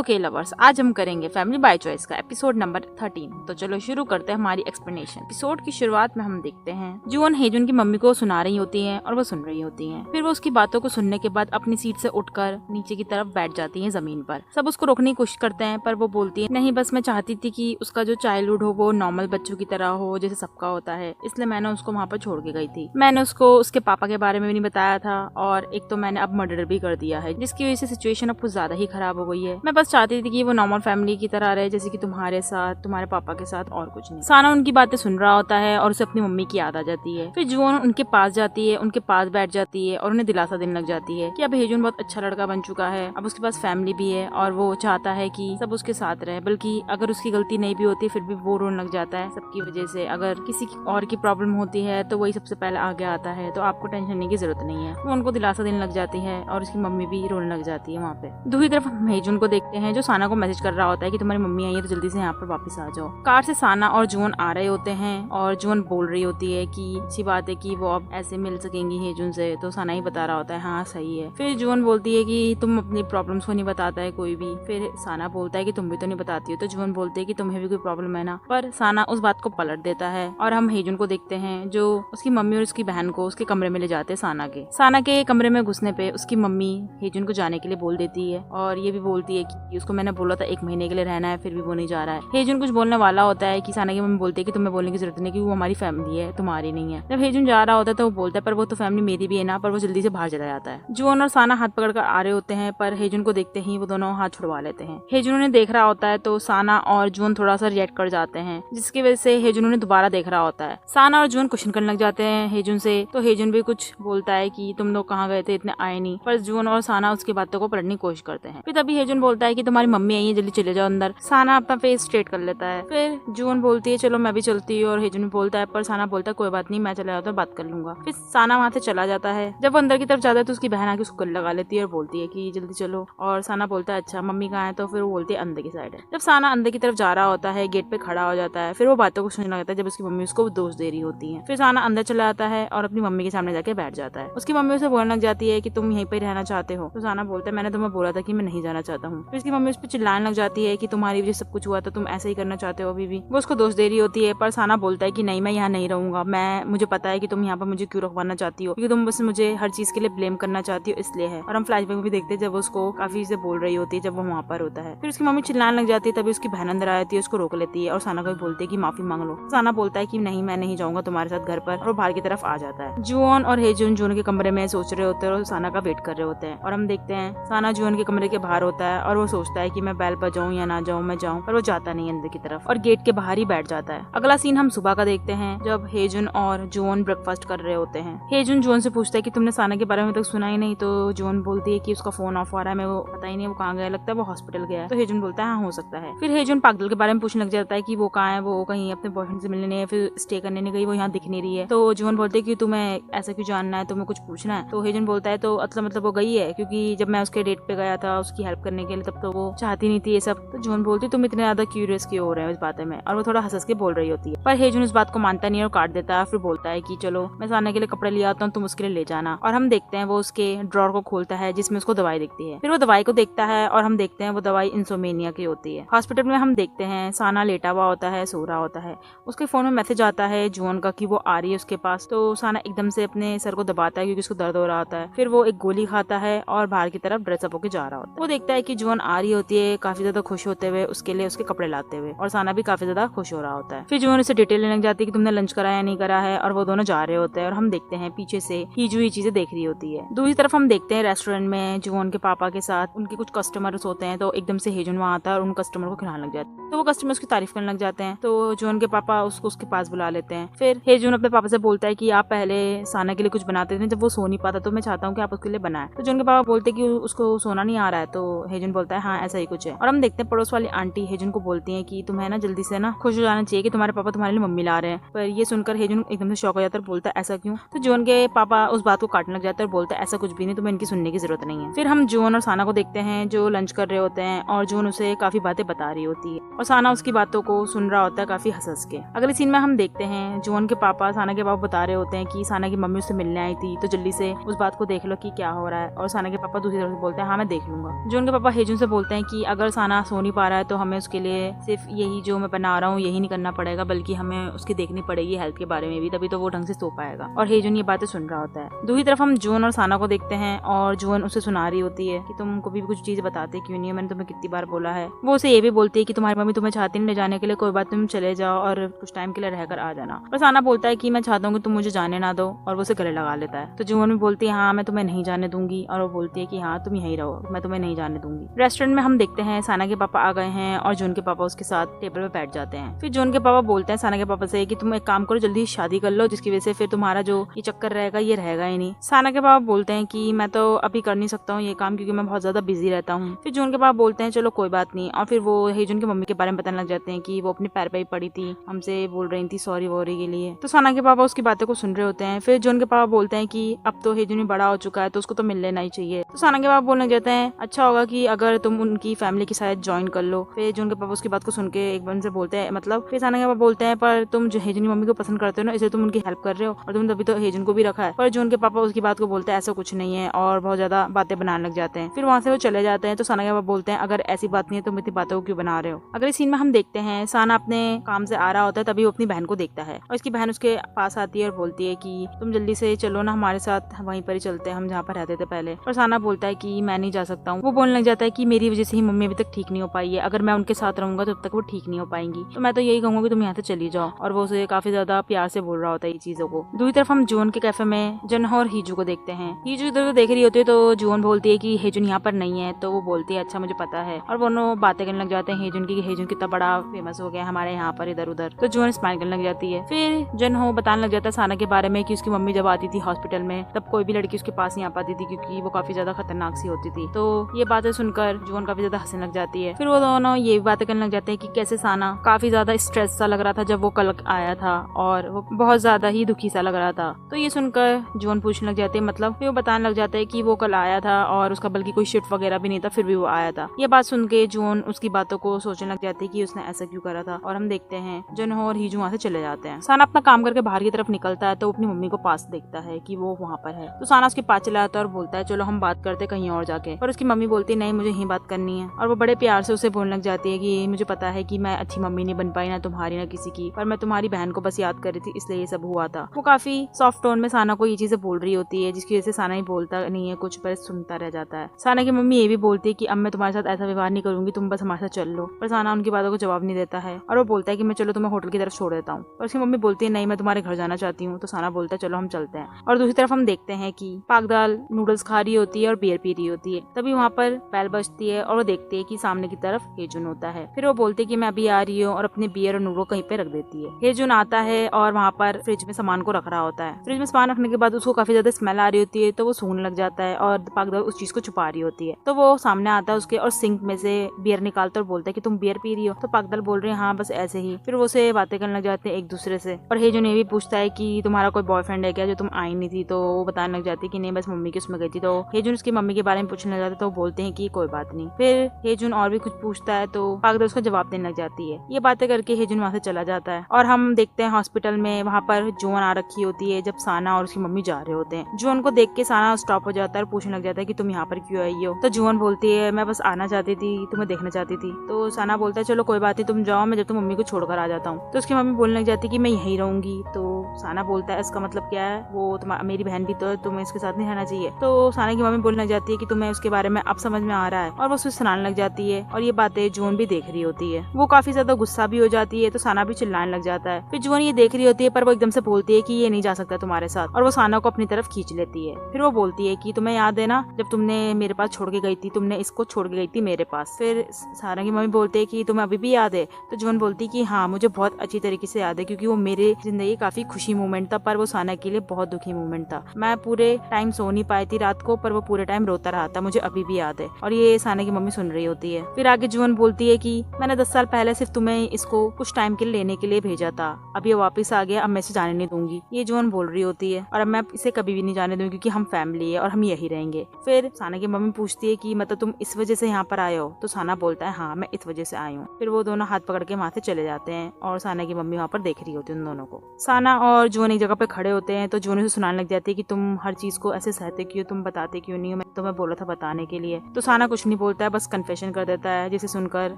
Hello के lovers, आज हम करेंगे फैमिली बाय चॉइस का एपिसोड नंबर 13। तो चलो शुरू करते हैं हमारी एक्सप्लेनेशन। एपिसोड की शुरुआत में हम देखते हैं जून हेजुन की मम्मी को सुना रही होती है और वो सुन रही होती है। फिर वो उसकी बातों को सुनने के बाद अपनी सीट से उठकर नीचे की तरफ बैठ जाती है जमीन पर। सब उसको रोकने की कोशिश करते हैं पर वो बोलती है नहीं, बस मैं चाहती थी कि उसका जो चाइल्डहुड हो वो नॉर्मल बच्चों की तरह हो जैसे सबका होता है, इसलिए मैंने उसको वहाँ पर छोड़ के गई थी। मैंने उसको उसके पापा के बारे में भी नहीं बताया था और एक तो मैंने अब मर्डर भी कर दिया है, जिसकी वजह से सिचुएशन अब कुछ ज्यादा ही खराब हो गई है। मैं बस चाहती थी कि वो नॉर्मल फैमिली की तरह रहे, जैसे कि तुम्हारे साथ, तुम्हारे पापा के साथ, और कुछ नहीं। साना उनकी बातें सुन रहा होता है और उसे अपनी मम्मी की याद आ जाती है। फिर जून उनके पास जाती है, उनके पास बैठ जाती है और उन्हें दिलासा देने लग जाती है कि अब हेजुन बहुत अच्छा लड़का बन चुका है, अब उसके पास फैमिली भी है और वो चाहता है कि सब उसके साथ रहे। बल्कि अगर उसकी गलती नहीं भी होती फिर भी वो रोने लग जाता है सबकी वजह से। अगर किसी और की प्रॉब्लम होती है तो वही सबसे पहले आगे आता है, तो आपको टेंशन लेने की जरूरत नहीं है। वो उनको दिलासा देने लग जाती है और उसकी मम्मी भी रोने लग जाती है वहाँ पे। दूसरी तरफ हम हेजुन को देखते हैं जो साना को मैसेज कर रहा होता है कि तुम्हारी मम्मी आई है तो जल्दी से यहाँ पर वापस आ जाओ। कार से साना और जून आ रहे होते हैं और जून बोल रही होती है कि अच्छी बात है कि वो अब ऐसे मिल सकेंगी हेजुन से, तो साना ही बता रहा होता है हाँ सही है। फिर जून बोलती है कि तुम अपनी प्रॉब्लम्स को नहीं बताता है कोई भी। फिर साना बोलता है कि तुम भी तो नहीं बताती हो, तो जून बोलती है कि तुम्हें भी कोई प्रॉब्लम है ना। पर साना उस बात को पलट देता है और हम हेजुन को देखते हैं जो उसकी मम्मी और उसकी बहन को उसके कमरे में ले जाते हैं। साना के कमरे में घुसने पे उसकी मम्मी हेजुन को जाने के लिए बोल देती है और ये भी बोलती है कि उसको मैंने बोला था 1 महीने के लिए रहना है, फिर भी वो नहीं जा रहा है। हेजुन कुछ बोलने वाला होता है कि साना की मम्मी बोलती है कि तुम्हें बोलने की जरूरत नहीं, कि वो हमारी फैमिली है, तुम्हारी नहीं है। जब हेजुन जा रहा होता है तो वो बोलता है पर वो तो फैमिली मेरी भी है ना, पर वो जल्दी से बाहर चला जाता है। जून और साना हाथ पकड़कर आ रहे होते हैं पर हेजुन को देखते ही वो दोनों हाथ छुड़वा लेते हैं। हेजुन उन्हें देख रहा होता है तो साना और जून थोड़ा सा रिएक्ट कर जाते हैं, जिसकी वजह से हेजुन उन्हें दोबारा देख रहा होता है। साना और जून क्वेश्चन करने लग जाते हैं हेजुन से, तो हेजुन भी कुछ बोलता है कि तुम लोग कहाँ गए थे, इतने आए नहीं। पर जून और साना उसकी बातों को पढ़ने की कोशिश करते हैं। फिर तभी हेजुन बोलता है कि तुम्हारी मम्मी आई है, जल्दी चले जाओ अंदर। साना अपना फेस स्ट्रेट कर लेता है। फिर जून बोलती है चलो मैं भी चलती हूँ, और हेजुन भी बोलता है पर साना बोलता है कोई बात नहीं, मैं चला जाता हूँ, बात कर लूंगा। फिर साना वहाँ से चला जाता है। जब वो अंदर की तरफ जाता है तो उसकी बहन आके उसको गले लगा लेती है और बोलती है कि जल्दी चलो। और साना बोलता है अच्छा मम्मी कहाँ है, तो फिर वो बोलती है अंदर की साइड है। जब साना अंदर की तरफ जा रहा होता है गेट पे खड़ा हो जाता है। फिर वो बातों को सुनने लगता है जब उसकी मम्मी उसको दोष दे रही होती है। फिर साना अंदर चला जाता है और अपनी मम्मी के सामने जाके बैठ जाता है। उसकी मम्मी उसे बोलने लग जाती है कि तुम यहीं पे रहना चाहते हो, तो साना बोलता है मैंने तुम्हें बोला था कि मैं नहीं जाना चाहता हूँ। फिर उसकी मम्मी उस पर चिल्लाने लग जाती है कि तुम्हारी वजह से सब कुछ हुआ था, तुम ऐसे ही करना चाहते हो अभी भी। वो उसको दोष दे रही होती है पर साना बोलता है कि नहीं मैं यहाँ नहीं रहूंगा, मुझे पता है कि तुम यहाँ पर मुझे क्यों रखवाना चाहती हो, क्योंकि तुम बस मुझे हर चीज के लिए ब्लेम करना चाहती हो, इसलिए है। और हम फ्लैशबैक भी देखते हैं जब उसको काफी से बोल रही होती है जब वो वहाँ पर होता है। फिर उसकी मम्मी चिल्लाने लग जाती है, तभी उसकी बहन अंदर आ जाती है, उसको रोक लेती है और साना को भी बोलती है कि माफी मांग लो। साना बोलता है कि नहीं मैं नहीं जाऊंगा तुम्हारे साथ घर पर, और वो बाहर की तरफ आ जाता है। जून और हेजुन जून के कमरे में सोच रहे होते हैं और साना का वेट कर रहे होते हैं। और हम देखते हैं साना जून के कमरे के बाहर होता है और वो सोचता है कि मैं बेल बजाऊं या ना जाऊं, मैं जाऊं, पर वो जाता नहीं अंदर की तरफ और गेट के बाहर ही बैठ जाता है। अगला सीन हम सुबह का देखते हैं जब हेजुन और जून ब्रेकफास्ट कर रहे होते हैं। हेजुन जून से पूछता है कि तुमने साना के बारे में तक सुना ही नहीं, तो जून बोलती है कि उसका फोन ऑफ आ रहा है, मैं वो पता ही नहीं वो कहाँ गया, लगता है वो हॉस्पिटल गया है। तो हेजुन बोलता है हाँ हो सकता है। फिर हेजुन पागल के बारे में पूछने लग जाता है कि वो कहाँ है, वो कहीं अपने बॉयफ्रेंड से मिलने नहीं है, फिर स्टे करने नहीं गई, वो यहाँ दिख नहीं रही है। तो जून बोलते है कि तुम्हें ऐसा क्यों जानना है, तुम्हें कुछ पूछना है। तो हेजुन बोलता है तो मतलब वो गई है, क्योंकि जब मैं उसके डेट पे गया था उसकी हेल्प करने के लिए तब तो वो चाहती नहीं थी ये सब। तो जून बोलती तुम इतने ज्यादा क्यूरियस क्यों हो रहे हो इस बात में, और वो थोड़ा हंस के बोल रही होती है। पर हेजुन उस बात को मानता नहीं और काट देता है। फिर बोलता है कि चलो मैं साना के लिए कपड़े ले आता हूँ, तुम उसके लिए ले जाना। और हम देखते हैं वो उसके ड्रॉर को खोलता है जिसमें उसको दवाई दिखती है। फिर वो दवाई को देखता है और हम देखते हैं वो दवाई इंसोमेनिया की होती है। हॉस्पिटल में हम देखते हैं साना लेटा हुआ होता है, सो रहा होता है। उसके फोन में मैसेज आता है जून का कि वो आ रही है उसके पास। तो साना एकदम से अपने सर को दबाता है क्योंकि उसको दर्द हो रहा होता है। फिर वो एक गोली खाता है और बाहर की तरफ ड्रेसअप होकर जा रहा होता है। वो देखता है कि जून आ रही होती है काफी ज्यादा खुश होते हुए, उसके लिए उसके कपड़े लाते हुए, और साना भी काफी ज्यादा खुश हो रहा होता है। फिर जून उसे डिटेल लेने लग जाती है कि तुमने लंच करा या नहीं करा है, और वो दोनों जा रहे होते हैं। और हम देखते हैं पीछे से हीजू ही चीजें देख रही होती है। दूसरी तरफ हम देखते हैं रेस्टोरेंट में जून के पापा के साथ उनके कुछ कस्टमर्स होते हैं, तो एकदम से हेजुन वहाँ आता है और उन कस्टमर को खिलाने लग जाते हैं। तो वो कस्टमर उसकी तारीफ करने लग जाते हैं। तो जून के पापा उसको उसके पास बुला लेते हैं। फिर हेजुन अपने पापा से बोलता है कि आप पहले साना के लिए कुछ बनाते थे, जब वो सो नहीं पाता तो मैं चाहता हूँ कि आप उसके लिए बनाए। तो जून के पापा बोलते हैं कि उसको सोना नहीं आ रहा है। तो हेजुन बोलता है हाँ ऐसा ही कुछ है। और हम देखते हैं पड़ोस वाली आंटी हेजुन को बोलती है कि तुम्हें ना जल्दी से ना खुश हो जाना चाहिए कि तुम्हारे पापा तुम्हारे लिए मम्मी ला रहे हैं। पर ये सुनकर हेजुन एकदम से शॉक हो जाता है और बोलता है ऐसा क्यों। तो जून के पापा उस बात को काटने लग जाते हैं और बोलते हैं ऐसा कुछ भी नहीं, तुम्हें इनकी सुनने की जरूरत नहीं है। फिर हम जून और साना को देखते हैं जो लंच कर रहे होते हैं और जून उसे काफी बातें बता रही होती है और साना उसकी बातों को सुन रहा होता है काफी हंस के। अगले सीन में हम देखते हैं जुअन के पापा साना के पापा बता रहे होते हैं कि साना की मम्मी उससे मिलने आई थी, तो जल्दी से उस बात को देख लो कि क्या हो रहा है। और साना के पापा दूसरी तरफ से बोलते हैं हाँ मैं देख लूंगा। जुअन के पापा हेजुन से बोलते हैं कि अगर साना सो नहीं पा रहा है तो हमें उसके लिए सिर्फ यही जो मैं बना रहा हूँ यही नहीं करना पड़ेगा, बल्कि हमें उसकी देखनी पड़ेगी हेल्थ के बारे में भी, तभी तो वो ढंग से सो पाएगा। और हेजुन ये बातें सुन रहा होता है। दूसरी तरफ हम जुअन और साना को देखते हैं और जुअन उसे सुना रही होती है कि तुम कभी भी कुछ चीज बताते क्यों नहीं है, मैंने तुम्हें कितनी बार बोला है। वो उसे ये भी बोलती है कि तुम्हारी मम्मी तुम्हें चाहती नहीं ले जाने के लिए, कोई बात तुम चले जाओ और कुछ टाइम के लिए रहकर आ जाना। पर साना बोलता है कि मैं चाहता हूँ कि तुम मुझे जाने ना दो, और वो उसे गले लगा लेता है। तो जुअन भी बोलती है हाँ मैं तुम्हें नहीं जाने दूंगी, और वो बोलती है कि हाँ तुम यहीं रहो, मैं तुम्हें नहीं जाने दूंगी। रेस्टोरेंट में हम देखते हैं साना के पापा आ गए हैं और जून के पापा उसके साथ टेबल पे बैठ जाते हैं। फिर जून के पापा बोलते हैं साना के पापा से कि तुम एक काम करो, जल्दी शादी कर लो, जिसकी वजह से फिर तुम्हारा जो ये चक्कर रहेगा ये रहेगा ही नहीं। साना के पापा बोलते हैं कि मैं तो अभी कर नहीं सकता हूँ ये काम, क्योंकि मैं बहुत ज्यादा बिजी रहता हूँ। फिर जून के पापा बोलते हैं चलो कोई बात नहीं, और फिर वो हेजुन की मम्मी के बारे में बताने लग जाते हैं कि वो अपने पैर पे ही पड़ी थी, हमसे बोल रही थी सॉरी वॉरी के लिए। तो साना के पापा उसकी बातों को सुन रहे होते हैं। फिर जून के पापा बोलते हैं कि अब तो हेजुन बड़ा हो चुका है तो उसको तो मिल लेना ही चाहिए। तो साना के पापा बोलने लग जाते हैं अच्छा होगा कि अगर तुम उनकी फैमिली के साथ ज्वाइन कर लो। फिर जून के पापा उसकी बात को सुन के एक बार से बोलते हैं मतलब, फिर साना के पापा बोलते हैं पर तुम जो हेजुन की मम्मी को पसंद करते हो ना, इसलिए तुम उनकी हेल्प कर रहे हो और तुम तभी तो हेजुन को भी रखा है। पर जून के पापा उसकी बात को बोलते हैं ऐसा कुछ नहीं है, और बहुत ज्यादा बातें बनाने लग जाते हैं। फिर वहाँ से वो चले जाते हैं। तो साना के पापा बोलते हैं अगर ऐसी बात नहीं है तुम इतनी बातों को क्यों बना रहे हो। अगले सीन में हम देखते हैं साना अपने काम से आ रहा होता है, तभी वो अपनी बहन को देखता है और इसकी बहन उसके पास आती है और बोलती है कि तुम जल्दी से चलो ना हमारे साथ, वहीं पर ही चलते हैं हम जहाँ पर रहते थे पहले। और साना बोलता है कि मैं नहीं जा सकता हूँ। वो बोलने लग जाता है कि मेरी वजह से ही मम्मी अभी तक ठीक नहीं हो पाई है, अगर मैं उनके साथ रहूंगा तब तक वो ठीक नहीं हो पाएंगी, तो मैं तो यही कहूंगा कि तुम यहाँ से चली जाओ। और वो उसे काफी ज्यादा प्यार से बोल रहा होता है ये चीजों को। दूसरी तरफ हम जून के कैफे में जनहो और हीजू को देखते हैं। हीजू इधर उधर देख रही होती है तो जून बोलती है कि हेजुन यहाँ पर नहीं है। तो वो बोलती है अच्छा मुझे पता है, और वो बातें करने लग जाते हैं हेजुन की कि हेजुन कितना बड़ा फेमस हो गया हमारे यहाँ पर इधर उधर। तो जून स्माइल करने लग जाती है। फिर जनहो बताने लग जाता है साना के बारे में कि उसकी मम्मी जब आती थी हॉस्पिटल में तब कोई भी लड़की उसके पास नहीं आ पाती थी, क्योंकि वो काफी ज्यादा खतरनाक सी होती थी। तो ये बातें सुनकर जून काफी ज्यादा हंसने लग जाती है। फिर वो दोनों ये बातें करने लग जाते हैं कि कैसे साना काफी ज्यादा स्ट्रेस सा लग रहा था जब वो कल आया था, और वो बहुत ज्यादा ही दुखी सा लग रहा था। तो ये सुनकर जून पूछने लग जाते हैं मतलब, फिर वो बताने लग जाता है कि वो कल आया था और उसका बल्कि कोई शिफ्ट वगैरह भी नहीं था, फिर भी वो आया था। ये बात सुन के जून उसकी बातों को सोचने लग जाती है कि उसने ऐसा क्यों करा था। और हम देखते हैं जनहो और हीजू वहाँ से चले जाते हैं। साना अपना काम करके बाहर की तरफ निकलता है तो अपनी मम्मी को पास देखता है कि वो वहाँ पर है। तो साना उसके पास चला आता है और बोलता है चलो हम बात करते कहीं और जाके। पर उसकी मम्मी बोलती है नहीं मुझे यही बात करनी है। और वो बड़े प्यार से उसे बोलने लग जाती है कि मुझे पता है कि मैं अच्छी मम्मी नहीं बन पाई, ना तुम्हारी ना किसी की, पर मैं तुम्हारी बहन को बस याद कर रही थी इसलिए ये सब हुआ था। वो काफी सॉफ्ट टोन में साना को ये चीजें बोल रही होती है, जिसकी वजह से साना ही बोलता नहीं है कुछ, पर सुनता रह जाता है। साना की मम्मी ये भी बोलती है कि अब मैं तुम्हारे साथ ऐसा व्यवहार नहीं करूंगी, तुम बस हमारे साथ चल लो। पर साना उनकी बातों को जवाब नहीं देता है और वो बोलता है कि मैं चलो तुम्हें होटल की तरफ छोड़ देता हूँ। और उसकी मम्मी बोलती है नहीं मैं तुम्हारे घर जाना चाहती हूँ। तो साना बोलता है चलो हम चलते हैं। और दूसरी तरफ हम देखते हैं कि पाकदाल नूडल्स खा रही होती है और बियर पी रही होती है। तभी वहाँ पर बेल बजती है और वो देखती है कि सामने की तरफ हेजुन होता है। फिर वो बोलती है कि मैं अभी आ रही हूँ, और अपने बियर और नूडल कहीं पे रख देती है। हेजुन आता है और वहाँ पर फ्रिज में सामान को रख रहा होता है। फ्रिज में सामान रखने के बाद उसको काफी ज्यादा स्मेल आ रही होती है, तो वो सूंघने लग जाता है और पाकदाल उस चीज को छुपा रही होती है। तो वो सामने आता है उसके और सिंक में से बियर निकालता और बोलता है कि तुम बियर पी रही हो। तो पाकदाल बोल रही है हाँ बस ऐसे ही। फिर वो से बातें करने लग जाते हैं एक दूसरे से। और हेजुन ये भी पूछता है कि तुम्हारा कोई बॉयफ्रेंड है क्या जो तुम आई नहीं थी। तो वो बताने लग जाती है कि नहीं बस मम्मी की उसमें गई थी। तो हेजुन उसकी मम्मी के बारे में पूछने लग जाता है तो बोलते हैं कि कोई बात नहीं। फिर हेजुन और भी कुछ पूछता है तो पाकदाल उसको जवाब देने लग जाती है। ये बातें करके हेजुन वहाँ से चला जाता है। और हम देखते हैं हॉस्पिटल में वहाँ पर जोन आ रखी होती है जब साना और उसकी मम्मी जा रहे होते हैं। जोन को देख के साना स्टॉप हो जाता है और पूछने लग जाता है कि तुम यहाँ पर क्यों आई हो। तो जोन बोलती है मैं बस आना चाहती थी, तुम्हें देखना चाहती थी। तो साना बोलता है चलो कोई बात नहीं तुम जाओ, मैं जब तुम मम्मी को छोड़कर आ जाता हूँ। तो उसकी मम्मी बोलने लग जाती है कि मैं यहीं रहूंगी। तो साना बोलता है इसका मतलब क्या है, वो मेरी बहन भी तो है, तुम्हें इसके साथ नहीं रहना चाहिए। तो साना की मम्मी बोलने लग जाती है कि तुम्हें उसके बारे में अब समझ में आ रहा है, और वो उसे सुनाने लग जाती है। और ये बातें जोन भी देख रही होती है। वो काफी ज्यादा गुस्सा भी हो जाती है, तो साना भी चिल्लाने लग जाता है। फिर जोन ये देख रही होती है पर वो एकदम से बोलती है कि ये नहीं जा सकता तुम्हारे साथ, और वो साना को अपनी तरफ खींच लेती है। फिर वो बोलती है कि तुम्हें याद है ना जब तुमने मेरे पास छोड़ के गई थी, तुमने इसको छोड़ के गई थी मेरे पास। फिर साना की मम्मी बोलती है कि तुम्हें अभी भी याद है। तो जोन बोलती है कि हाँ मुझे बहुत अच्छी तरीके से याद है, क्योंकि वो मेरे जिंदगी काफी खुशी मोमेंट था, पर वो साना के लिए बहुत दुखी मोमेंट था। मैं पूरे टाइम सो नहीं पाई थी रात को, पर वो पूरे टाइम रोता रहा था, मुझे अभी भी याद है। और ये साना की मम्मी सुन रही होती है। फिर आगे जोन बोलती है कि मैंने 10 साल पहले सिर्फ तुम्हें इसको कुछ टाइम के लिए लेने के लिए भेजा था, अब ये वापस आ गया, अब मैं इसे जाने नहीं दूंगी। ये जोन बोल रही होती है। और अब मैं इसे कभी भी नहीं जाने दूंगी क्योंकि हम फैमिली है और हम यही रहेंगे। फिर साना की मम्मी पूछती है कि मतलब तुम इस वजह से यहाँ पर आए हो। तो साना बोलता है हाँ मैं इस वजह से आई हूँ। फिर वो दोनों हाथ पकड़ के वहाँ से चले जाते हैं और साना की मम्मी वहाँ पर देख रही होती है उन दोनों को। साना और जून एक जगह पे खड़े होते हैं तो जून उसे सुनाने लग जाती है कि तुम हर चीज को ऐसे सहते क्यों, तुम बताते क्यों नहीं हो, मैं तुम्हें बोला था बताने के लिए। तो साना कुछ नहीं बोलता है, बस कन्फेशन कर देता है, जिसे सुनकर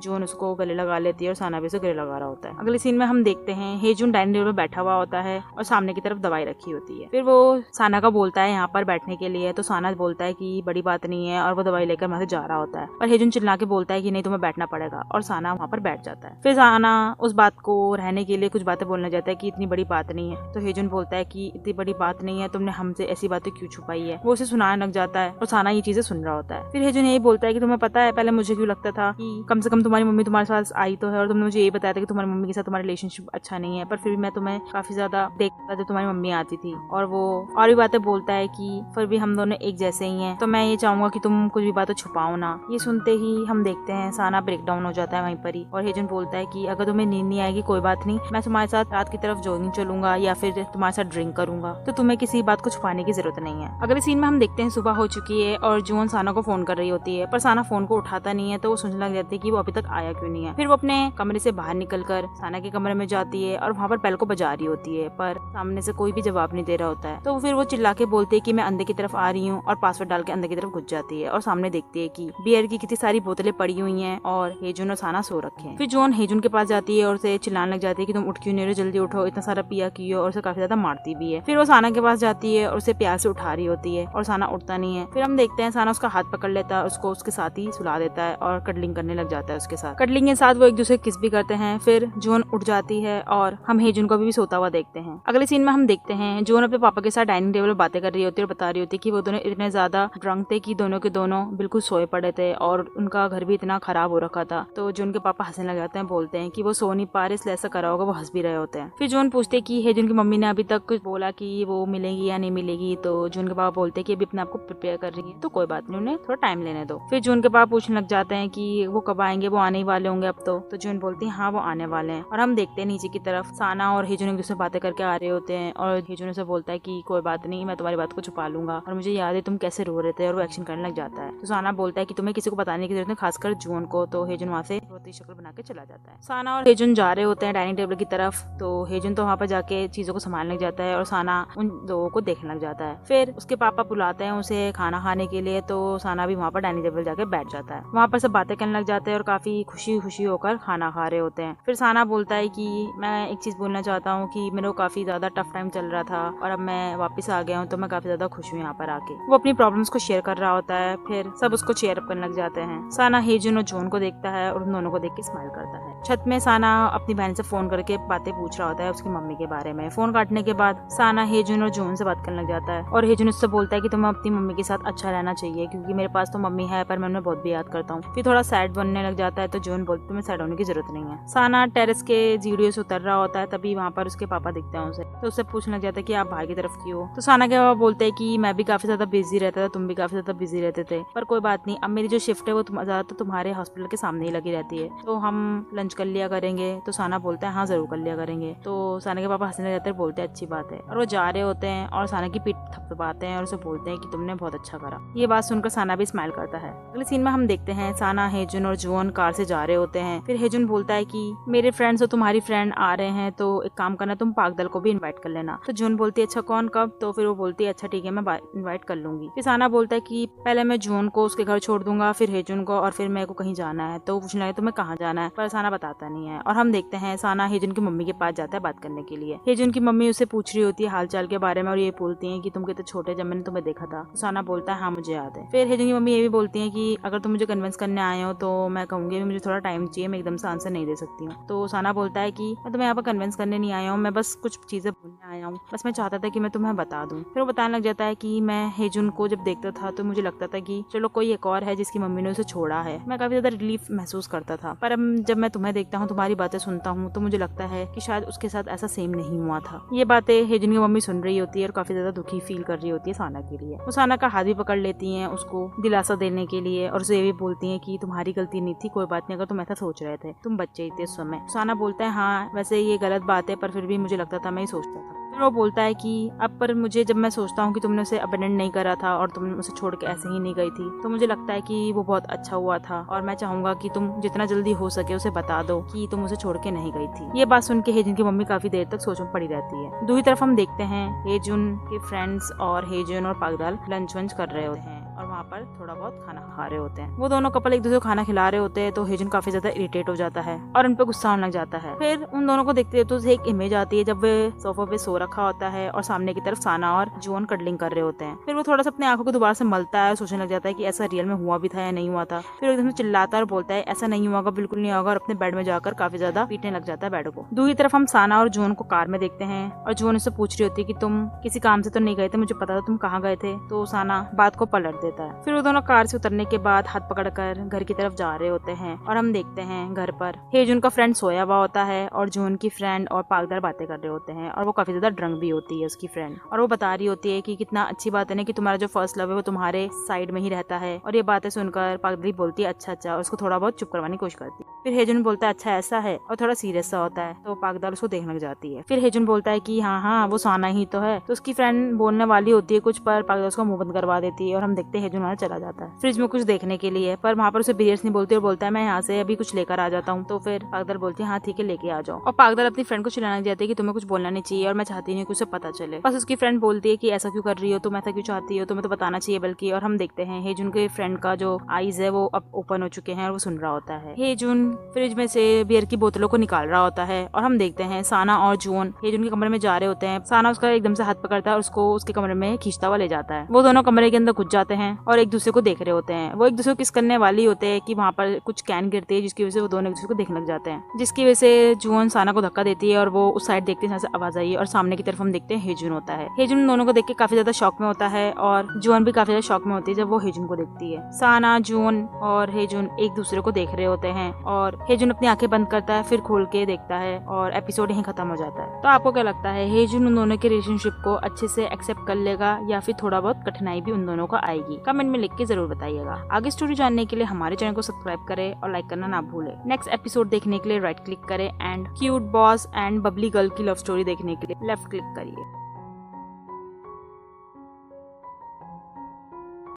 जून उसको गले लगा लेती है और साना भी उसे गले लगा रहा होता है। अगले सीन में हम देखते हैं हेजुन डाइनिंग टेबल पर बैठा हुआ होता है और सामने की तरफ दवाई रखी होती है। फिर वो साना का बोलता है यहाँ पर बैठने के लिए, तो साना बोलता है कि बड़ी बात नहीं है और वो दवाई लेकर वहाँ से जा रहा होता है। पर हेजुन चिल्ला के बोलता है कि नहीं तुम्हें बैठना पड़ेगा और साना वहाँ पर बैठ जाता है। फिर साना उस बात को रहने के लिए कुछ बातें बोलने जाता है कि इतनी बड़ी बात नहीं है। तो हेजुन बोलता है कि इतनी बड़ी बात नहीं है, तुमने हमसे ऐसी बातें क्यों छुपाई है। वो उसे सुनाने लग जाता है और साना ये चीजें सुन रहा होता है। फिर हेजुन यही बोलता है कि तुम्हें पता है पहले मुझे क्यों लगता था कि कम से कम तुम्हारी मम्मी तुम्हारे पास आई तो है और तुमने मुझे यही बताया था कि तुम्हारी मम्मी के साथ तुम्हारा रिलेशनशिप अच्छा नहीं है, पर फिर भी मैं तुम्हें काफी ज्यादा देखता था तुम्हारी मम्मी आती थी। और वो और भी बातें बोलता है कि फिर भी हम दोनों एक जैसे ही हैं, तो मैं ये चाहूंगा कि तुम कुछ भी बातें छुपाओ ना। ये सुनते ही हम देखते हैं साना ब्रेक डाउन हो जाता है वहीं पर ही और हेजुन बोलता है कि अगर तुम्हें नींद नहीं आएगी कोई बात नहीं, मैं तुम्हारे साथ रात की तरफ जॉगिंग चलूंगा या फिर तुम्हारे साथ ड्रिंक करूंगा, तो तुम्हें किसी बात को छुपाने की जरूरत नहीं है। अगले सीन में हम देखते हैं सुबह हो चुकी है और जून साना को फोन कर रही होती है, पर साना फोन को उठाता नहीं है, तो वो सोचने लग जाती है कि वो अभी तक आया क्यों नहीं है। फिर वो अपने कमरे से बाहर निकलकर साना के कमरे में जाती है और वहाँ पर बेल को बजा रही होती है, पर सामने से कोई भी जवाब नहीं दे रहा होता है। तो फिर वो चिल्ला के बोलती है कि मैं अंदर की तरफ आ रही हूँ और पासवर्ड डाल के अंदर की तरफ घुस जाती है और सामने देखती है कि बियर की कितनी सारी बोतलें पड़ी हुई हैं और हेजुन और साना सो रखे हैं। फिर जॉन हेजुन के पास जाती है और उसे चिल्लाने लग जाती है कि तुम उठ क्यों नहीं रहे, जल्दी उठो, इतना सारा पिया क्यों, और उसे काफी ज्यादा मारती भी है। फिर वो साना के पास जाती है और उसे प्यार से उठा रही होती है और साना उठता नहीं है। फिर हम देखते हैं साना उसका हाथ पकड़ लेता है, उसको उसके साथ ही सुला देता है और कडलिंग करने लग जाता है उसके साथ। कडलिंग के साथ वो एक दूसरे किस भी करते हैं। फिर जॉन उठ जाती है और हम हेजुन को भी सोता हुआ देखते हैं। अगले सीन में हम देखते हैं जॉन अपने पापा के साथ डाइनिंग टेबल पर बातें कर रही होती है और बता रही होती है कि वो दोनों इतने ज्यादा ड्रंक थे कि दोनों के दोनों बिल्कुल सोए पड़े थे और उनका घर भी इतना खराब हो रखा था। तो जॉन के पापा हंसने लग जाते हैं, बोलते हैं कि वो सो नहीं पा रहे इसलिए ऐसा करा होगा। वो हंस भी रहे होते हैं। फिर जॉन पूछते हैं कि हेजुन की मम्मी ने अभी तक कुछ बोला कि वो मिलेगी या नहीं मिलेगी। तो जॉन के पापा बोलते हैं कि अभी अपने आप को प्रिपेयर कर रही है, तो कोई बात नहीं, उन्हें थोड़ा टाइम लेने दो। फिर जॉन के पापा पूछने लग जाते हैं कि वो कब आएंगे, वो आने ही वाले होंगे अब तो जॉन बोलती है हाँ वो आने वाले हैं। और हम देखते हैं नीचे की तरफ साना और हेजुन एक दूसरे बातें करके आ रहे होते हैं और हेजुन से बोलता है कि कोई बात नहीं, मैं तुम्हारी बात को छुपा लूंगा और मुझे याद है तुम कैसे रो रहे थे, और वो एक्शन करने लग जाता है। तो साना बोलता है कि तुम्हें किसी को बताने की जरूरत नहीं, खासकर जॉन को। तो हेजुन वहाँ से रोती शक्ल बना के चला जाता है। साना और हेजुन जा रहे होते हैं डाइनिंग टेबल की तरफ, तो हेजुन तो वहाँ पर जाके चीजों को संभालने लग जाता है और साना उन लोगों को देखने लग जाता है। फिर उसके पापा बुलाते हैं उसे खाना खाने के लिए, तो साना भी वहाँ पर डाइनिंग टेबल जाके बैठ जाता है। वहाँ पर सब बातें करने लग जाते हैं और काफी खुशी खुशी होकर खाना खा रहे होते हैं। फिर साना बोलता है कि मैं एक चीज बोलना चाहता हूँ कि मेरे को काफी ज्यादा टफ टाइम चल रहा था और अब मैं वापस आ गया हूँ, तो मैं काफी ज्यादा खुश हूँ यहाँ पर आके। वो अपनी प्रॉब्लम्स को शेयर कर रहा होता है, फिर सब उसको चेयर अप करने लग जाते हैं। साना हेजुन और जॉन को देखता है और उन दोनों को देख के स्माइल करता है। छत में साना अपनी बहन से फोन करके बातें पूछ रहा होता है उसकी मम्मी के बारे में। फोन काटने के बाद साना हेजुन और जॉन से बात करने लग जाता है और हेजुन उससे बोलता है कि तुम्हें अपनी मम्मी के साथ अच्छा रहना चाहिए, क्योंकि मेरे पास तो मम्मी है पर मैं उन्हें बहुत भी याद करता हूँ। फिर थोड़ा सैड बनने लग जाता है, तो जॉन बोलते तुम्हें सैड होने की जरूरत नहीं है। साना टेरेस के सीढ़ियों से उतर रहा होता है, तभी वहाँ पर उसके पापा दिखते हैं उसे, तो उससे पूछने लग जाता है कि आप भाई की तरफ क्यों हो। तो साना के पापा बोलते हैं कि मैं भी काफी ज्यादा बिजी रहता था, तुम भी काफी ज्यादा बिजी रहते थे, पर कोई बात नहीं, अब मेरी जो शिफ्ट है वो ज्यादातर तुम्हारे हॉस्पिटल के सामने ही लगी रहती है, तो हम लंच कर लिया करेंगे। तो साना बोलता है हाँ जरूर कर लिया करेंगे। तो साना के पापा हंसने लग जाते हैं, बोलते हैं अच्छी बात है, और वो जा रहे होते हैं और साना की पीठ थपथपाते हैं और उसे बोलते हैं कि तुमने बहुत अच्छा करा। ये बात सुनकर साना भी स्माइल करता है। अगले सीन में हम देखते हैं साना हेजुन और जॉन कार से जा रहे होते हैं। फिर हेजुन बोलता है कि मेरे फ्रेंड्स और तुम्हारी फ्रेंड आ रहे हैं, तो एक काम करना, तुम पागदल को भी इनवाइट कर लेना। तो जॉन बोलती है अच्छा कौन कब। तो फिर वो बोलती है अच्छा ठीक है मैं इनवाइट कर लूंगी। फिर साना बोलता है कि पहले मैं जॉन को उसके घर छोड़ दूंगा, फिर हेजुन को, और फिर मेरे को कहीं जाना है। तो पूछने लगे तुम्हें कहाँ जाना है, पर साना बताता नहीं है। और हम देखते हैं साना हेजुन की मम्मी के पास जाता है बात करने के लिए। हेजुन की मम्मी उसे पूछ रही होती है हाल चाल के बारे में और ये बोलती है कि तुम कितने छोटे जब मैंने तुम्हें देखा था। साना बोलता है हाँ मुझे याद है। फिर हेजुन की मम्मी ये भी बोलती है कि अगर तुम मुझे कन्विंस करने आए हो तो मैं कहूंगी मुझे थोड़ा टाइम चाहिए, मैं एकदम से आंसर नहीं दे सकती हूँ। तो साना बोलता है कि मैं तुम्हें यहाँ पर कन्विंस करने नहीं आया हूँ, मैं बस कुछ चीजें बोलने आया हूँ, बस मैं चाहता था कि मैं तुम्हें बता दूं। फिर वो बताने लग जाता है कि मैं हेजुन को जब देखता था तो मुझे लगता था कि चलो कोई एक और है जिसकी मम्मी ने उसे छोड़ा है। मैं काफी ज्यादा रिलीफ महसूस करता था, पर अब जब मैं तुम्हें देखता हूँ, तुम्हारी बातें सुनता हूँ, तो मुझे लगता है कि शायद उसके साथ ऐसा सेम नहीं हुआ था। ये बातें हेजुन की मम्मी सुन रही होती है और काफी ज्यादा दुखी फील कर रही होती है साना के लिए। वो साना का हाथ भी पकड़ लेती है उसको दिलासा देने के लिए और उसे ये भी बोलती है कि तुम्हारी गलती नहीं थी, कोई बात नहीं, अगर तुम ऐसा सोच रहे थे, तुम बच्चे ही थे उस समय। साना बोलता है हाँ वैसे ये गलत बात है, पर फिर भी मुझे लगता था, मैं ही सोचता था। फिर वो बोलता है कि अब पर मुझे जब मैं सोचता हूँ कि तुमने उसे अबेंडन नहीं करा था और तुम उसे छोड़ के ऐसे ही नहीं गई थी, तो मुझे लगता है कि वो बहुत अच्छा हुआ था और मैं चाहूंगा कि तुम जितना जल्दी हो सके उसे बता दो कि तुम उसे छोड़ के नहीं गई थी। ये बात सुन के हेजुन की मम्मी काफी देर तक सोच में पड़ी रहती है। दूसरी तरफ हम देखते हैं हेजुन के फ्रेंड्स और हेजुन और पागदाल लंच वंच कर रहे होते हैं और वहाँ पर थोड़ा बहुत खाना खा रहे होते हैं। वो दोनों कपल एक दूसरे को खाना खिला रहे होते हैं तो हेजुन काफी ज्यादा इरिटेट हो जाता है और उन पे गुस्सा आने लग जाता है। फिर उन दोनों को देखते तो एक इमेज आती है जब वे सोफे पे सो रखा होता है और सामने की तरफ साना और जुओन कडलिंग कर रहे होते हैं। फिर वो थोड़ा सा अपनी आंखों को दोबारा से मलता है, सोचने लग जाता है कि ऐसा रियल में हुआ भी था या नहीं हुआ था। फिर एकदम से चिल्लाता है और बोलता है ऐसा नहीं हुआ, बिल्कुल नहीं होगा, और अपने बेड में जाकर काफी ज्यादा पीटने लग जाता है बेड को। दूसरी तरफ हम साना और जुओन को कार में देखते हैं और जुओन उससे पूछ रही होती है कि तुम किसी काम से तो नहीं गए थे, मुझे पता था तुम कहाँ गए थे। तो साना बात को पलट देता है। फिर वो दोनों कार से उतरने के बाद हाथ पकड़कर घर की तरफ जा रहे होते हैं और हम देखते हैं घर पर हेजुन का फ्रेंड सोया हुआ होता है और जून की फ्रेंड और पागदार बातें कर रहे होते हैं और वो काफी ज्यादा ड्रंक भी होती है उसकी फ्रेंड, और वो बता रही होती है कि कितना अच्छी बात है ना कि तुम्हारा जो फर्स्ट लव है वो तुम्हारे साइड में ही रहता है। और ये बातें सुनकर पागदारी बोलती है अच्छा, और उसको थोड़ा बहुत चुप करवाने की कोशिश करती है। फिर हेजुन बोलता है अच्छा ऐसा है, और थोड़ा सीरियस सा होता है तो पागदार उसको देखने लग जाती है। फिर हेजुन बोलता है कि हाँ वो साना ही तो है। तो उसकी फ्रेंड बोलने वाली होती है कुछ, पर पागदार उसको मुंह बंद करवा देती है और हम देखते हैं हेजुन वहाँ चला जाता है फ्रिज में कुछ देखने के लिए, पर वहाँ पर उसे बियर्स नहीं बोलती और बोलता है मैं यहाँ से अभी कुछ लेकर आ जाता हूँ। तो फिर पागदार बोलती है हाँ ठीक है लेके आ जाओ, और पागदार अपनी फ्रेंड को चिल्लाने लग जाती है कि तुम्हें कुछ बोलना नहीं चाहिए और मैं चाहती नहीं कि उसे पता चले। बस उसकी फ्रेंड बोलती है कि ऐसा क्यों कर रही हो, तुम ऐसा क्यों चाहती हो, तुम्हें तो बताना चाहिए बल्कि। और हम देखते हैं हेजुन के फ्रेंड का जो आईज है वो अब ओपन हो चुके हैं और वो सुन रहा होता है। हेजुन फ्रिज में से बियर की बोतलों को निकाल रहा होता है और हम देखते हैं साना और जून हेजुन के कमरे में जा रहे होते हैं। साना उसका एकदम से हाथ पकड़ता है और उसको उसके कमरे में खींचता हुआ ले जाता है। वो दोनों कमरे के अंदर घुस जाते हैं और एक दूसरे को देख रहे होते हैं। वो एक दूसरे को किस करने वाली होते हैं कि वहाँ पर कुछ कैन गिरती है जिसकी वजह से वो दोनों एक दूसरे को देखने लग जाते हैं, जिसकी वजह से जून साना को धक्का देती है और वो उस साइड देखते हैं से आवाज आई और सामने की तरफ हम देखते हैं हेजुन होता है। हेजुन दोनों को देख के काफी ज्यादा शॉक में होता है और जून भी काफी ज्यादा शॉक में होती है जब वो हेजुन को देखती है। साना जून और हेजुन एक दूसरे को देख रहे होते हैं और हेजुन अपनी आंखें बंद करता है, फिर खोल के देखता है और एपिसोड यहीं खत्म हो जाता है। तो आपको क्या लगता है हेजुन उन दोनों के रिलेशनशिप को अच्छे से एक्सेप्ट कर लेगा या फिर थोड़ा बहुत कठिनाई भी उन दोनों को आएगी? कमेंट में लिख के जरूर बताइएगा। आगे स्टोरी जानने के लिए हमारे चैनल को सब्सक्राइब करें और लाइक करना ना भूलें। नेक्स्ट एपिसोड देखने के लिए राइट क्लिक करें and cute boss and bubbly girl की लव स्टोरी देखने के लिए लेफ्ट क्लिक करिए।